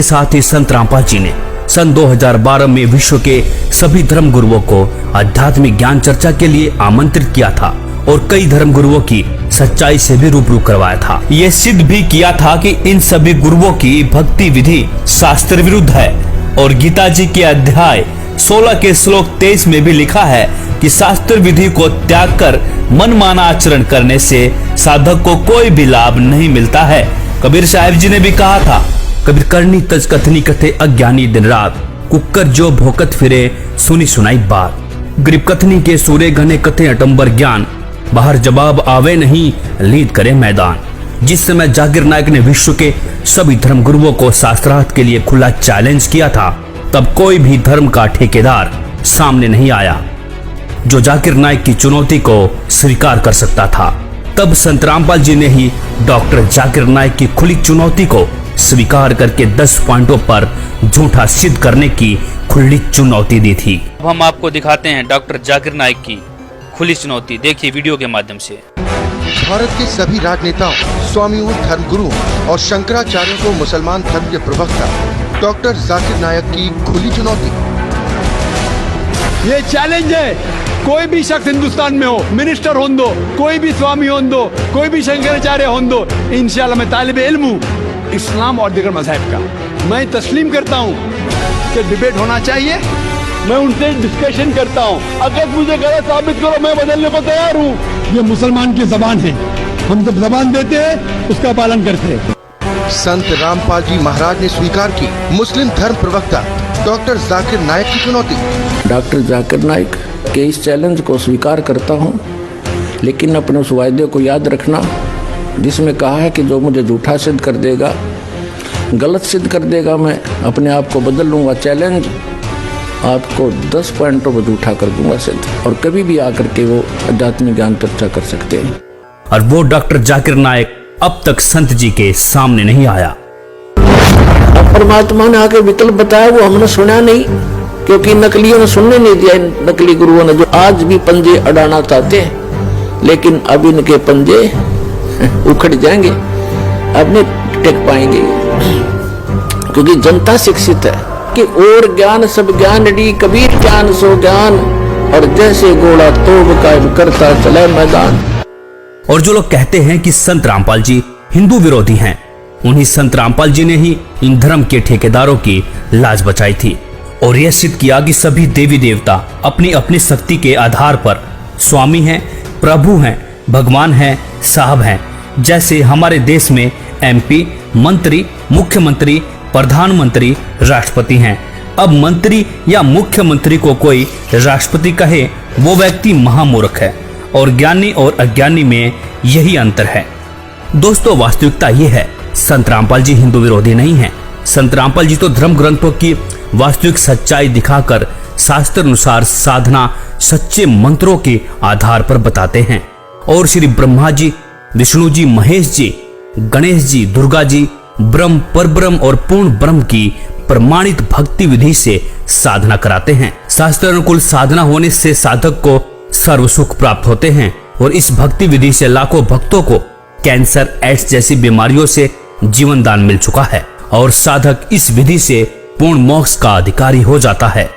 साथ ही संत रामपाल जी ने सन 2012 में विश्व के सभी धर्म गुरुओं को आध्यात्मिक ज्ञान चर्चा के लिए आमंत्रित किया था और कई धर्म गुरुओं की सच्चाई से भी रूबरू करवाया था। ये सिद्ध भी किया था कि इन सभी गुरुओं की भक्ति विधि शास्त्र विरुद्ध है और गीता जी के अध्याय 16 के श्लोक 23 में भी लिखा है कि शास्त्र विधि को त्याग कर मनमाना आचरण करने से साधक को कोई भी लाभ नहीं मिलता है। कबीर साहिब जी ने भी कहा था, कबीर करनी तज कथनी कथे अज्ञानी दिन रात, कुकर जो भोकत फिरे सुनी सुनाई बात। गरीब कथनी के सूरे घने कथे अटंबर ज्ञान, बाहर जवाब आवे नहीं लीद करे मैदान। जिस समय जाकिर नायक ने विश्व के सभी धर्म गुरुओं को शास्त्रार्थ के लिए खुला चैलेंज किया था, तब कोई भी धर्म का ठेकेदार सामने नहीं आया जो जाकिर नायक की चुनौती को स्वीकार कर सकता था। तब संत रामपाल जी ने ही डॉक्टर जाकिर नायक की खुली चुनौती को स्वीकार करके 10 पॉइंटों पर झूठा सिद्ध करने की खुली चुनौती दी थी। अब हम आपको दिखाते हैं डॉक्टर जाकिर नायक की खुली चुनौती, देखिए वीडियो के माध्यम से। भारत के सभी राजनेताओं, स्वामियों, धर्म गुरुओं और शंकराचार्यों को मुसलमान धर्म के प्रवक्ता डॉक्टर जाकिर नायक की खुली चुनौती। ये चैलेंज है, कोई भी शख्स हिंदुस्तान में हो, मिनिस्टर हों दो, कोई भी स्वामी हों दो, कोई भी शंकराचार्य हों दो, इंशाल्लाह मैं तालिबे इल्म हूँ इस्लाम और दीगर मज़हब का। मैं तस्लीम करता हूँ कि डिबेट होना चाहिए, मैं उनसे डिस्कशन करता हूँ। अगर मुझे गलत साबित करो, मैं बदलने को तैयार हूँ। ये मुसलमान की जबान है, हम जब जबान देते हैं उसका पालन करते हैं। संत रामपाल जी महाराज ने स्वीकार की मुस्लिम धर्म प्रवक्ता डॉक्टर जाकिर नायक की चुनौती। डॉक्टर जाकिर नायक के इस चैलेंज को स्वीकार करता हूँ, लेकिन अपने उस वायदे को याद रखना जिसमें कहा है कि जो मुझे झूठा सिद्ध कर देगा, गलत सिद्ध कर देगा, मैं अपने आप को बदल लूँगा। चैलेंज आपको 10 पॉइंटों पर झूठा कर दूंगा सिद्ध, और कभी भी आकर के वो आध्यात्मिक ज्ञान चर्चा कर सकते हैं। और वो डॉक्टर जाकिर नायक अब तक संत जी के सामने नहीं आया। अब परमात्मा ने आके विकल्प बताया, वो हमने सुना नहीं, क्योंकि नकलियों ने सुनने नहीं दिया। नकली गुरुओं ने जो आज भी पंजे अड़ाना चाहते हैं, लेकिन अब इनके पंजे उखड़ जाएंगे, अब नहीं टिक पाएंगे, क्योंकि जनता शिक्षित है कि और ज्ञान सब ज्ञान डी, कबीर ज्ञान सो ज्ञान, और जैसे घोड़ा तोब कायम करता चले मैदान। और जो लोग कहते हैं कि संत रामपाल जी हिंदू विरोधी हैं, उन्हीं संत रामपाल जी ने ही इन धर्म के ठेकेदारों की लाज बचाई थी और यह सिद्ध किया कि सभी देवी देवता अपनी अपनी शक्ति के आधार पर स्वामी हैं, प्रभु हैं, भगवान हैं, साहब हैं। जैसे हमारे देश में MP, मंत्री, मुख्यमंत्री, प्रधानमंत्री, राष्ट्रपति हैं। अब मंत्री या मुख्यमंत्री को कोई राष्ट्रपति कहे, वो व्यक्ति महामूर्ख है, और ज्ञानी और अज्ञानी में यही अंतर है। दोस्तों, वास्तविकता ये है, संत रामपाल जी हिंदू विरोधी नहीं हैं। संत रामपाल जी तो धर्म ग्रंथों की वास्तविक सच्चाई दिखाकर शास्त्र अनुसार साधना सच्चे मंत्रों के आधार पर बताते हैं, और श्री ब्रह्मा जी, विष्णु जी, महेश जी, गणेश जी, दुर्गा जी, ब्रह्म, परब्रह्म और पूर्ण ब्रह्म की प्रमाणित भक्ति विधि से साधना कराते हैं। शास्त्र अनुकूल साधना होने से साधक को सर्व सुख प्राप्त होते हैं, और इस भक्ति विधि से लाखों भक्तों को कैंसर, एड्स जैसी बीमारियों से जीवन दान मिल चुका है, और साधक इस विधि से पूर्ण मोक्ष का अधिकारी हो जाता है।